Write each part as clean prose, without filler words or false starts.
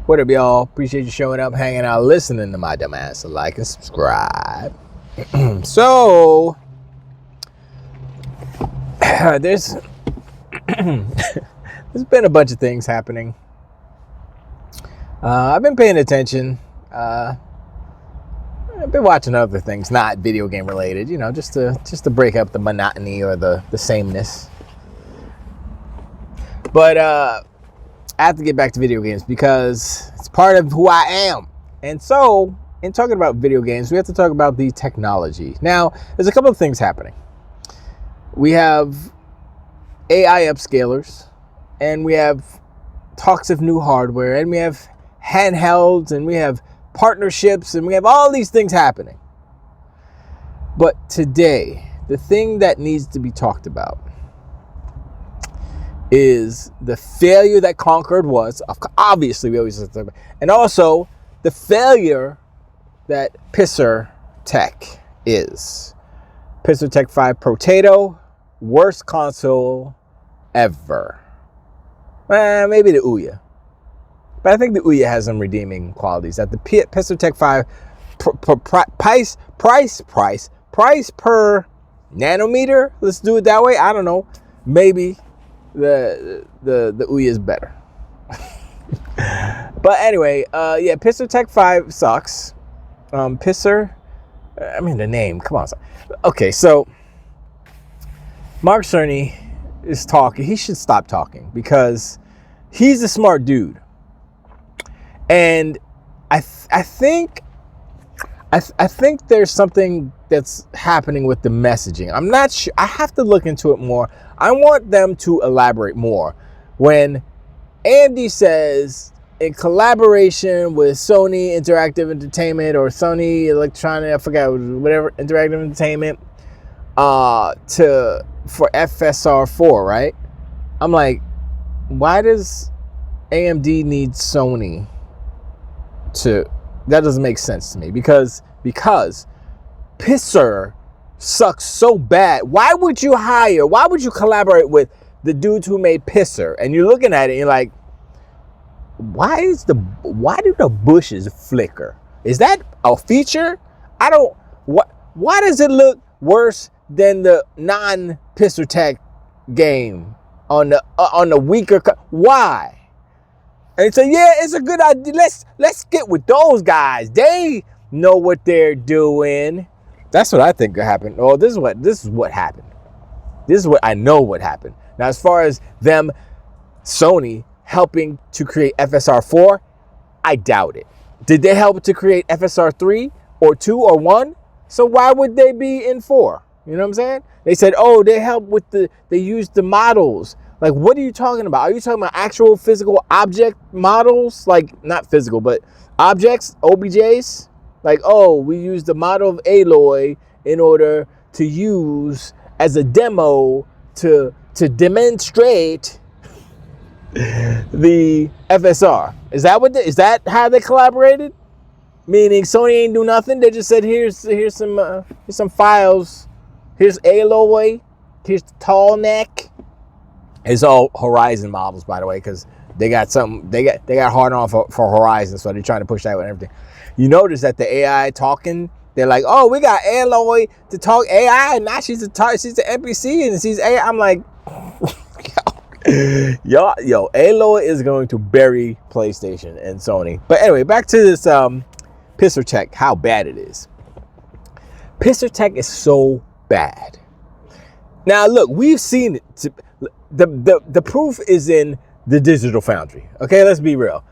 What up, y'all? Appreciate you showing up, hanging out, listening to my dumb ass. So like and subscribe. So, there's been a bunch of things happening. I've been paying attention. I've been watching other things, not video game related, just to break up the monotony or the sameness. But I have to get back to video games because it's part of who I am. And so, in talking about video games, we have to talk about the technology. Now, there's a couple of things happening. We have AI upscalers, and we have talks of new hardware, and we have handhelds, and we have partnerships, and we have all these things happening. But today, the thing that needs to be talked about is the failure that Concord was. Obviously, we always talk about, and also the failure that Pisser Tech is. Pisser Tech 5 Potato, worst console ever. Maybe the Ouya. But I think the Ouya has some redeeming qualities. That the Pisser Tech 5 price per nanometer, let's do it that way. I don't know. Maybe the Ouya is better. But anyway, Pisser Tech 5 sucks. Pisser, the name, come on. Okay, so Mark Cerny is talking. He should stop talking because he's a smart dude. And I think there's something that's happening with the messaging. I'm not sure. I have to look into it more. I want them to elaborate more. When AMD says, in collaboration with Sony Interactive Entertainment or Sony Electronic, I forgot, whatever, Interactive Entertainment, for FSR4, right? I'm like, why does AMD need Sony to? That doesn't make sense to me because Pisser sucks so bad. Why would you collaborate with the dudes who made Pisser? And you're looking at it and you're like, why do the bushes flicker? Is that a feature? Why does it look worse than the non-Pisser Tech game on the weaker? Why? And so it's a good idea. Let's get with those guys. They know what they're doing. That's what I think happened. Oh, this is what happened. This is what I know what happened. Now, as far as them, Sony helping to create FSR4, I doubt it. Did they help to create FSR3 or 2 or 1? So why would they be in 4? You know what I'm saying? They said, they helped with they used the models. Like, what are you talking about? Are you talking about actual physical object models? Like, not physical, but objects, OBJs? Like, we used the model of Aloy in order to use as a demo to demonstrate the FSR. Is that how they collaborated? Meaning Sony ain't do nothing. They just said, here's some files. Here's Aloy. Here's the tall neck. It's all Horizon models, by the way, because they got hard on for Horizon, so they're trying to push that with everything. You notice that the AI talking, they're like, we got Aloy to talk AI, and now she's an NPC and she's AI. I'm like, yo, Aloy is going to bury PlayStation and Sony. But anyway, back to this Pisser Tech, how bad it is. Pisser Tech is so bad. Now, look, we've seen it. The proof is in the Digital Foundry. Okay, let's be real.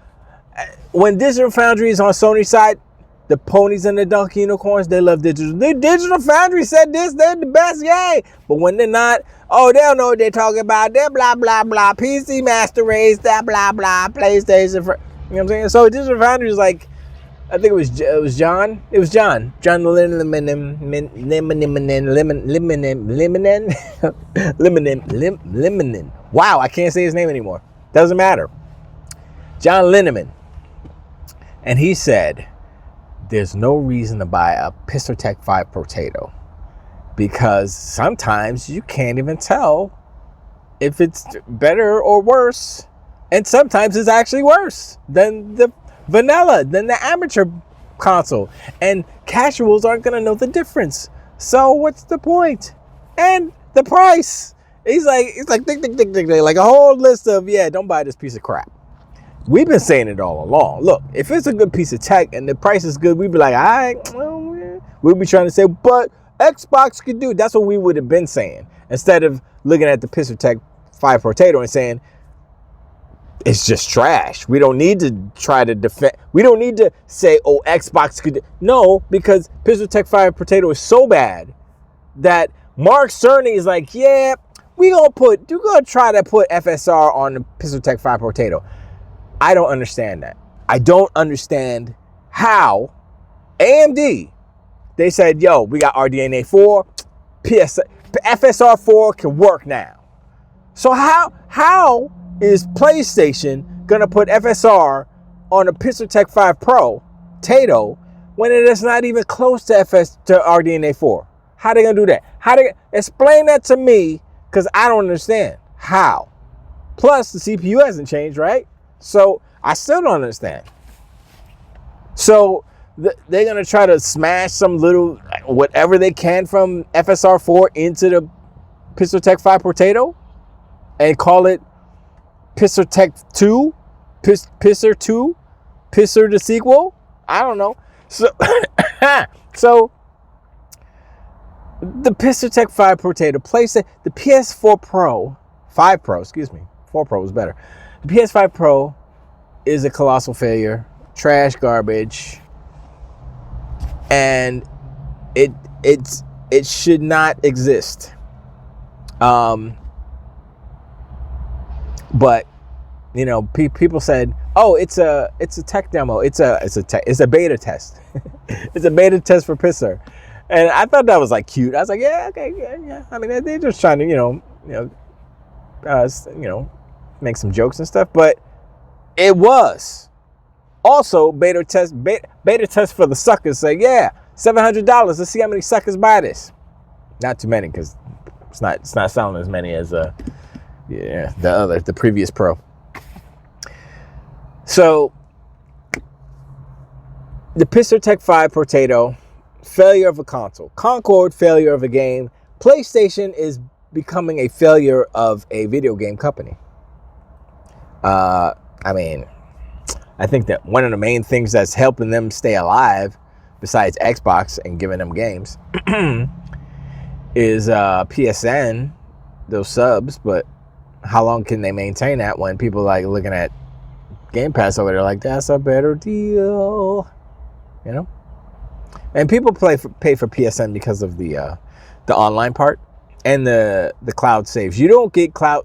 When Digital Foundry is on Sony's side, the Ponies and the Donkey Unicorns, they love Digital. The Digital Foundry said this, they're the best, yay. But when they're not, they don't know what they're talking about. They're blah, blah, blah. PC Master Race, that blah, blah. PlayStation. You know what I'm saying? So Digital Foundry is like, I think it was John. It was John. John Lemon. Wow, I can't say his name anymore. Doesn't matter. John Linneman. And he said, there's no reason to buy a Pisser Tech 5 Potato because sometimes you can't even tell if it's better or worse. And sometimes it's actually worse than the vanilla than the amateur console, and casuals aren't gonna know the difference. So what's the point? And the price. He's like tick, tick, tick, tick, tick, like a whole list of, yeah, don't buy this piece of crap. We've been saying it all along. Look, if it's a good piece of tech and the price is good, we'd be like, all right, well, yeah. We'd be trying to say, but Xbox could do it. That's what we would have been saying. Instead of looking at the Pixeltech 5 Potato and saying, it's just trash. We don't need to try to defend. We don't need to say, oh, Xbox could do. No, because Pixeltech 5 Potato is so bad that Mark Cerny is like, yeah, you're gonna try to put FSR on the Pixeltech 5 Potato. I don't understand that. I don't understand how AMD, they said, yo, we got RDNA 4, FSR 4 can work now. So how is PlayStation gonna put FSR on a Pixeltech 5 Pro Tato when it is not even close to RDNA 4? How they gonna do that? Explain that to me, because I don't understand how. Plus the CPU hasn't changed, right? So I still don't understand. So they're gonna try to smash some little whatever they can from FSR 4 into the Pixeltech 5 Potato and call it Pixeltech 2, Pisser 2, Pisser the sequel. I don't know. So so the Pixeltech 5 Potato PlayStation, the PS4 Pro, 5 Pro, excuse me, 4 Pro was better. The PS5 Pro is a colossal failure, trash, garbage, and it should not exist. But you know, people said, "Oh, it's a tech demo. It's a beta test. It's a beta test for Pisser." And I thought that was like cute. I was like, yeah, okay, yeah. I mean, they're just trying to, make some jokes and stuff. But it was also beta test for the suckers. Say, yeah, $700. Let's see how many suckers buy this. Not too many, because it's not selling as many as the previous Pro. So the Pixeltech 5 Potato. Failure of a console. Concord, failure of a game. PlayStation is becoming a failure of a video game company. I mean, I think that one of the main things that's helping them stay alive, besides Xbox and giving them games, is PSN, those subs. But how long can they maintain that when people like looking at Game Pass over there like, that's a better deal, you know? And people pay for PSN because of the online part and the cloud saves. You don't get cloud.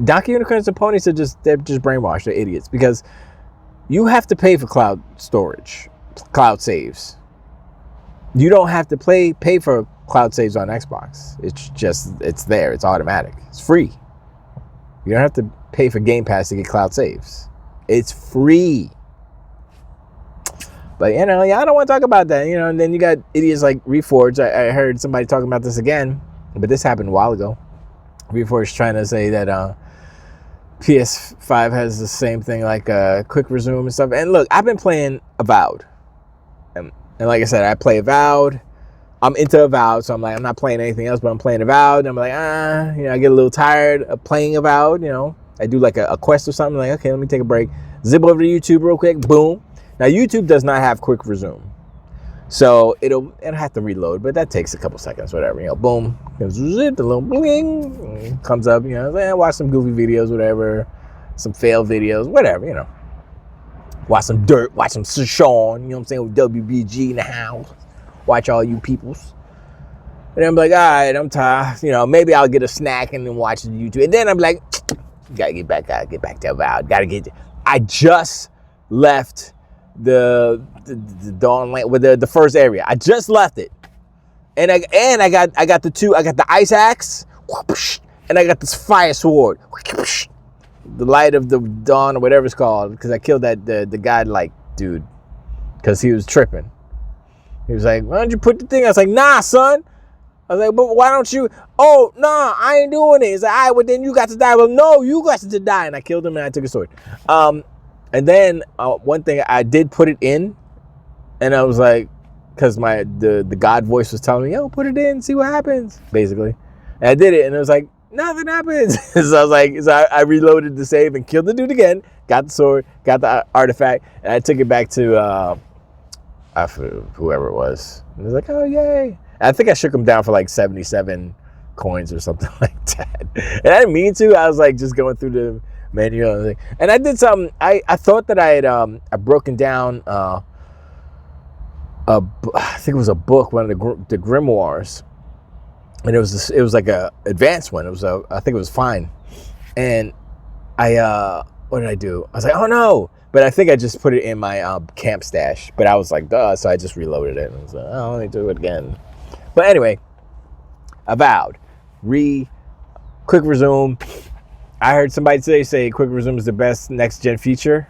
Donkey Unicorns and Ponies they're just brainwashed. They're idiots, because you have to pay for cloud storage, cloud saves. You don't have to pay for cloud saves on Xbox. It's there. It's automatic. It's free. You don't have to pay for Game Pass to get cloud saves. It's free. But, I don't want to talk about that, and then you got idiots like Reforged. I heard somebody talking about this again, but this happened a while ago. Reforged trying to say that PS5 has the same thing, like quick resume and stuff. And look, I've been playing Avowed. And like I said, I play Avowed. I'm into Avowed, so I'm like, I'm not playing anything else, but I'm playing Avowed. And I'm like, I get a little tired of playing Avowed, I do like a quest or something, like, okay, let me take a break. Zip over to YouTube real quick, boom. Now, YouTube does not have quick resume, so it'll have to reload, but that takes a couple seconds, whatever, boom, the little bling comes up, watch some goofy videos, whatever, some fail videos, whatever, watch some dirt, watch some Sean, with WBG in the house, watch all you peoples, and I'm like, all right, I'm tired, maybe I'll get a snack and then watch the YouTube, and then I'm like, gotta get back to Avowed, I just left the Dawn Land with the first area. I just left it, and I got the ice axe, and I got this fire sword, the light of the dawn or whatever it's called, because I killed the guy, like, dude, because he was tripping. He was like, why don't you put the thing? I was like, nah, son. I was like, but why don't you? Oh, nah, I ain't doing it. He's like, all right, well then you got to die. Well, no, you got to die, and I killed him and I took his sword. And then one thing, I did put it in, and I was like, because the God voice was telling me, yo, put it in, see what happens, basically. And I did it, and it was like, nothing happens. So I was like, I reloaded the save and killed the dude again, got the sword, got the artifact, and I took it back to whoever it was. And it was like, oh, yay. And I think I shook him down for like 77 coins or something like that. And I didn't mean to. I was like just going through the menu. And I did something. I thought that I had broken down, I think it was a book, one of the grimoires. And it was like a advanced one. I think it was fine. And what did I do? I was like, oh no. But I think I just put it in my camp stash. But I was like, duh. So I just reloaded it. And I was like, oh, let me do it again. But anyway, Avowed. Quick resume. I heard somebody today say quick resume is the best next gen feature.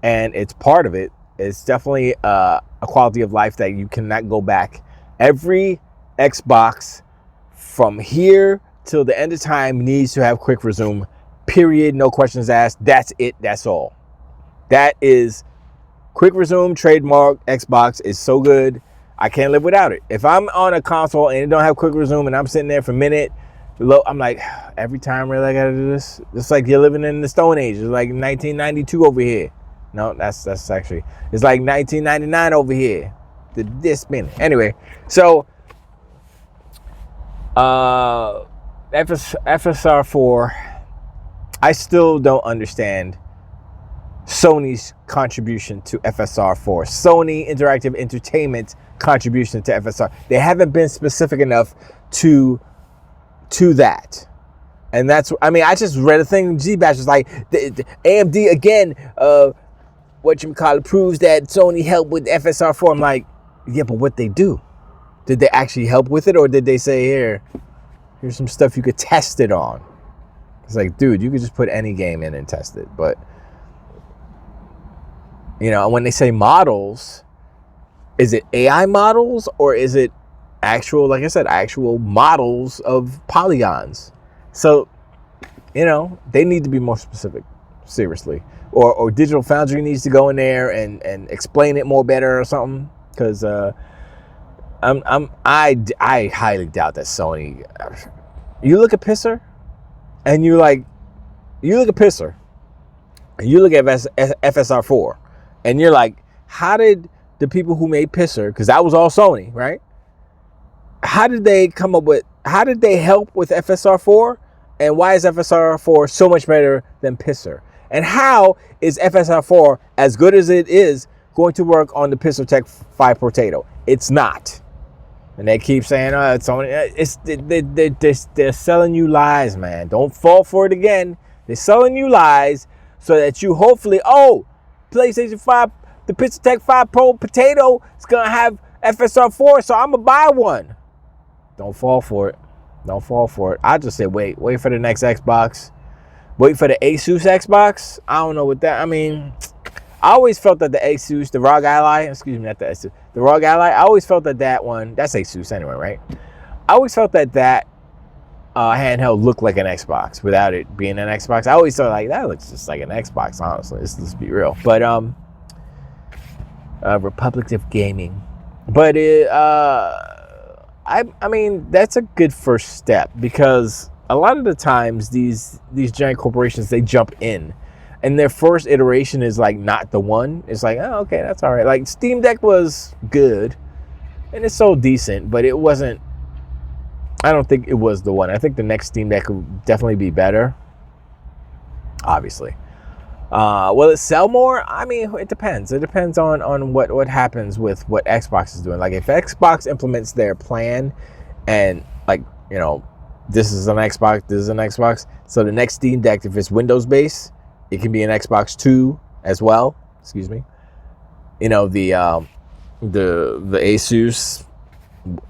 And it's part of it. It's definitely a quality of life that you cannot go back. Every Xbox from here till the end of time needs to have quick resume. Period. No questions asked. That's it. That's all. That is quick resume, trademark. Xbox is so good. I can't live without it. If I'm on a console and it don't have quick resume and I'm sitting there for a minute, I'm like, every time really I gotta do this? It's like you're living in the Stone Age. It's like 1992 over here. No, that's actually, it's like 1999 over here. This minute. Anyway, so FSR4, I still don't understand Sony's contribution to FSR4. Sony Interactive Entertainment contribution to FSR. They haven't been specific enough to that. And that's, I mean, I just read a thing, G-Bash was like, the AMD again, proves that Sony helped with FSR4. I'm like, yeah, but what they do? Did they actually help with it? Or did they say, here's some stuff you could test it on? It's like, dude, you could just put any game in and test it. But, when they say models, is it AI models or is it actual, like I said, actual models of polygons? So, they need to be more specific, seriously. Or Digital Foundry needs to go in there and explain it more better or something. Because I highly doubt that Sony. You look at Pisser, and you look at Pisser, and you look at FSR4, and you're like, how did the people who made Pisser, because that was all Sony, right? How did they help with FSR4? And why is FSR4 so much better than Pisser? And how is FSR4, as good as it is, going to work on the Pisser Tech 5 Potato? It's not. And they keep saying, it's Sony. They're selling you lies, man. Don't fall for it again. They're selling you lies so that you hopefully, PlayStation 5, the Pisser Tech 5 Pro Potato is going to have FSR4, so I'm going to buy one. Don't fall for it. Don't fall for it. I just say wait for the next Xbox. Wait for the Asus Xbox. I don't know what that, I mean, I always felt that the Asus, the ROG Ally, not the Asus, the ROG Ally, I always felt that one, that's Asus anyway, right? I always felt that handheld looked like an Xbox without it being an Xbox. I always thought like, that looks just like an Xbox, honestly. Let's be real. But, Republic of Gaming. But I mean, that's a good first step, because a lot of the times these giant corporations, they jump in and their first iteration is like not the one. It's like, oh, okay, that's all right. Like Steam Deck was good and it's so decent, but it wasn't, I don't think it was the one. I think the next Steam Deck would definitely be better, obviously. Will it sell more? I mean, it depends. It depends on what happens with what Xbox is doing. Like if Xbox implements their plan and like, this is an Xbox, so the next Steam Deck, if it's Windows based, it can be an Xbox 2 as well. Excuse me. The Asus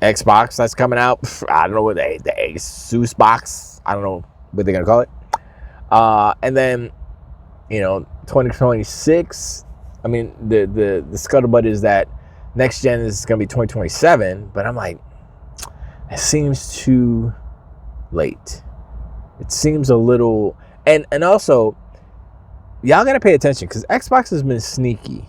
Xbox that's coming out. I don't know what the Asus box. I don't know what they're gonna call it. And then 2026. I mean, the scuttlebutt is that next gen is gonna be 2027. But I'm like, it seems too late. It seems a little, and also y'all got to pay attention because Xbox has been sneaky,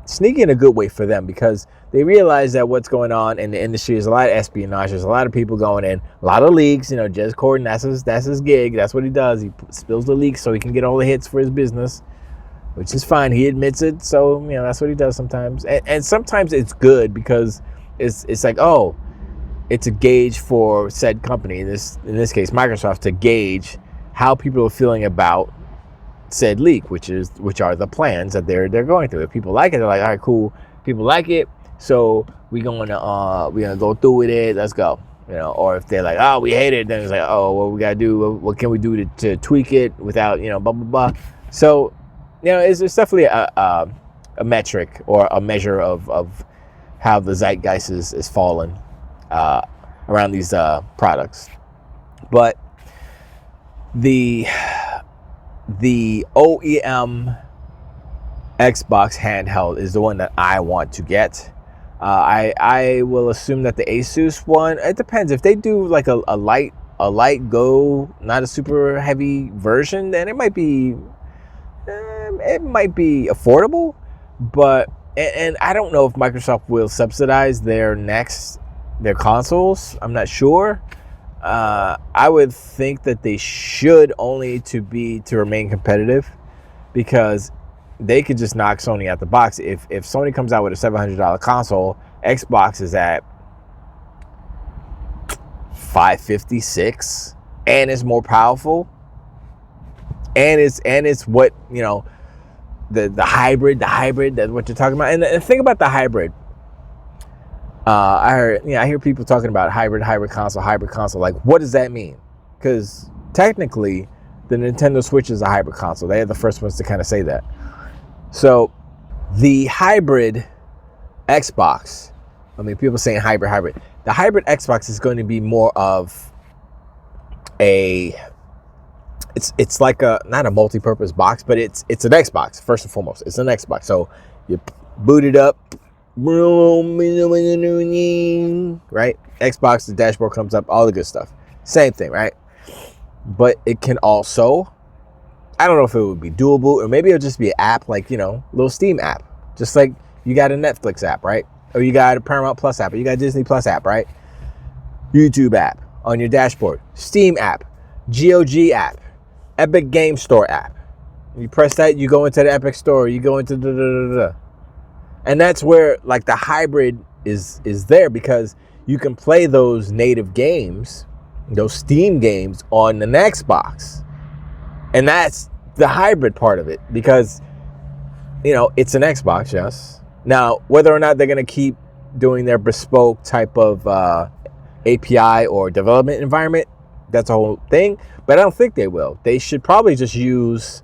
sneaky in a good way for them because they realize that what's going on in the industry is a lot of espionage. There's a lot of people going in, a lot of leaks. Jez Corden, that's his gig. That's what he does. He spills the leaks so he can get all the hits for his business, which is fine. He admits it. So, that's what he does sometimes. And sometimes it's good because it's like, oh, it's a gauge for said company, in this case, Microsoft, to gauge how people are feeling about said leak, which are the plans that they're going through. If people like it, they're like, all right, cool. People like it, so we're gonna go through with it. Let's go. Or if they're like, oh, we hate it, then it's like, oh, what we gotta do? What can we do to tweak it without blah blah blah. So, it's definitely a metric or a measure of how the zeitgeist is falling around these products. But the OEM Xbox handheld is the one that I want to get. I will assume that the Asus one, it depends. If they do like a light go, not a super heavy version, then it might be affordable. But and I don't know if Microsoft will subsidize their consoles. I'm not sure. I would think that they should, only to remain competitive, because they could just knock Sony out the box. If Sony comes out with a $700 console, Xbox is at $556, and it's more powerful, and it's what the hybrid, that's what you're talking about. And the thing about the hybrid, I hear people talking about hybrid console. Like, what does that mean? Because technically, the Nintendo Switch is a hybrid console. They are the first ones to kind of say that. So, the hybrid Xbox, people saying hybrid. The hybrid Xbox is going to be more of it's like not a multi-purpose box, but it's an Xbox first and foremost. It's an Xbox. So you boot it up, right? Xbox, the dashboard comes up, all the good stuff. Same thing, right? But it can also, I don't know if it would be dual boot, or maybe it'll just be an app, like, little Steam app. Just like you got a Netflix app, right? Or you got a Paramount Plus app, or you got a Disney Plus app, right? YouTube app on your dashboard. Steam app, GOG app, Epic Game Store app. You press that, you go into the Epic Store, you go into and that's where, like, the hybrid is there, because you can play those native games, those Steam games, on an Xbox. And that's the hybrid part of it, because, it's an Xbox, yes. Now, whether or not they're going to keep doing their bespoke type of API or development environment, that's a whole thing. But I don't think they will. They should probably just use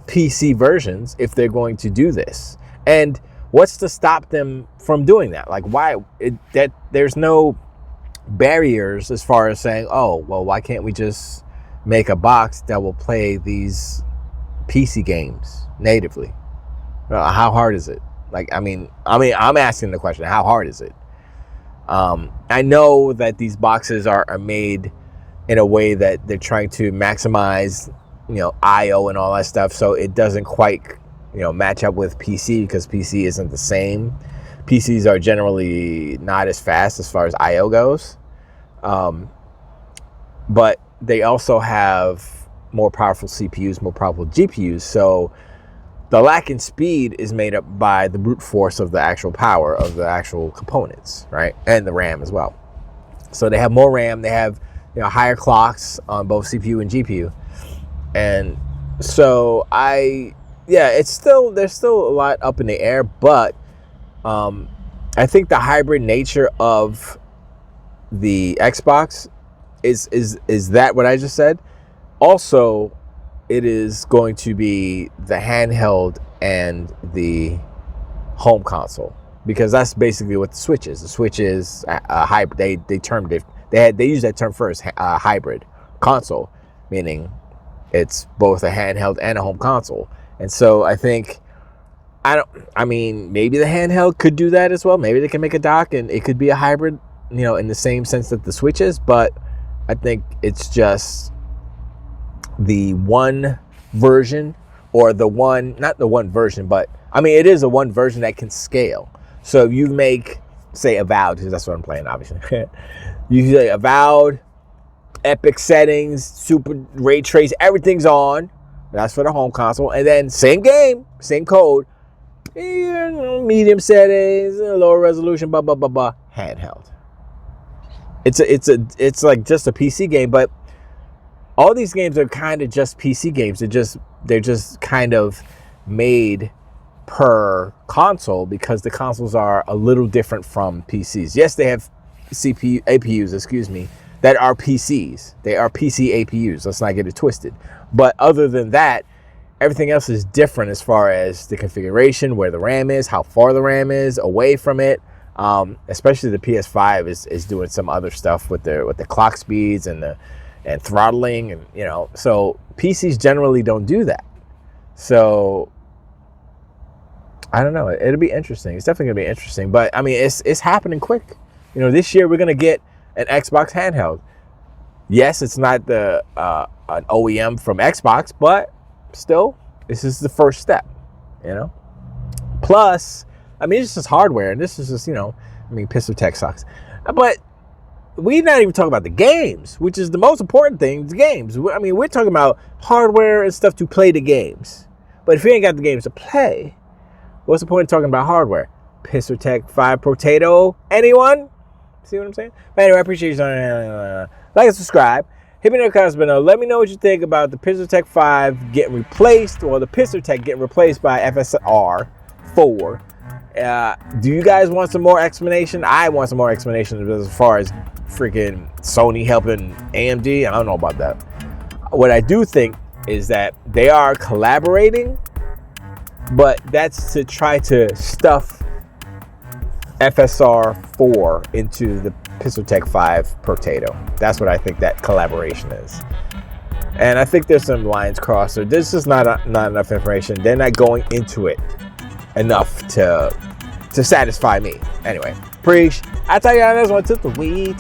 PC versions if they're going to do this. And what's to stop them from doing that? Like, why? There's no barriers as far as saying, oh, well, why can't we just make a box that will play these PC games natively? How hard is it? Like, I'm asking the question, how hard is it? I know that these boxes are made in a way that they're trying to maximize, I/O and all that stuff, so it doesn't quite, match up with PC, because PC isn't the same. PCs are generally not as fast as far as I/O goes, but they also have more powerful CPUs, more powerful GPUs, so the lack in speed is made up by the brute force of the actual power of the actual components, right? And the RAM as well. So they have more RAM, they have higher clocks on both CPU and GPU. And so there's still a lot up in the air, but I think the hybrid nature of the Xbox is that what I just said. Also, it is going to be the handheld and the home console, because that's basically what the Switch is. The Switch is a hybrid. They termed it. They used that term first, hybrid console, meaning it's both a handheld and a home console. And so I think, maybe the handheld could do that as well. Maybe they can make a dock and it could be a hybrid, in the same sense that the Switch is. But I think it's just the one version or the one, not the one version, but I mean, it is a one version that can scale. So if you make, say, Avowed, because that's what I'm playing, obviously. You say Avowed, epic settings, super ray trace, everything's on. That's for the home console. And then same game, same code, medium settings, lower resolution, blah, blah, blah, blah, handheld. It's like just a PC game, but all these games are kind of just PC games. They're just kind of made per console because the consoles are a little different from PCs. Yes, they have APUs, that are PCs. They are PC APUs. Let's not get it twisted. But other than that, everything else is different as far as the configuration, where the RAM is, how far the RAM is away from it. Especially the PS5 is doing some other stuff with the clock speeds and throttling, and so PCs generally don't do that. So I don't know. It'll be interesting. It's definitely gonna be interesting. But I mean, it's happening quick. This year we're gonna get an Xbox handheld. Yes, it's not the an OEM from Xbox, but still, this is the first step. Plus, I mean, it's just hardware, and this is just Pistol Tech sucks, but we're not even talking about the games, which is the most important thing. The games. I mean, we're talking about hardware and stuff to play the games. But if you ain't got the games to play, what's the point of talking about hardware? Pistol Tech 5 Potato? Anyone? See what I'm saying? But anyway, I appreciate you. Like and subscribe. Hit me in the comments below. Let me know what you think about the Pistol Tech 5 getting replaced, or the Pistol Tech getting replaced by FSR 4. Do you guys want some more explanation? I want some more explanation as far as freaking Sony helping AMD. I don't know about that. What I do think is that they are collaborating, but that's to try to stuff FSR 4 into the Pistol Tech 5 Potato. That's what I think that collaboration is. And I think there's some lines crossed. So this is not enough information. They're not going into it enough to satisfy me. Anyway, preach. I'll tell you on this one. Took the weed.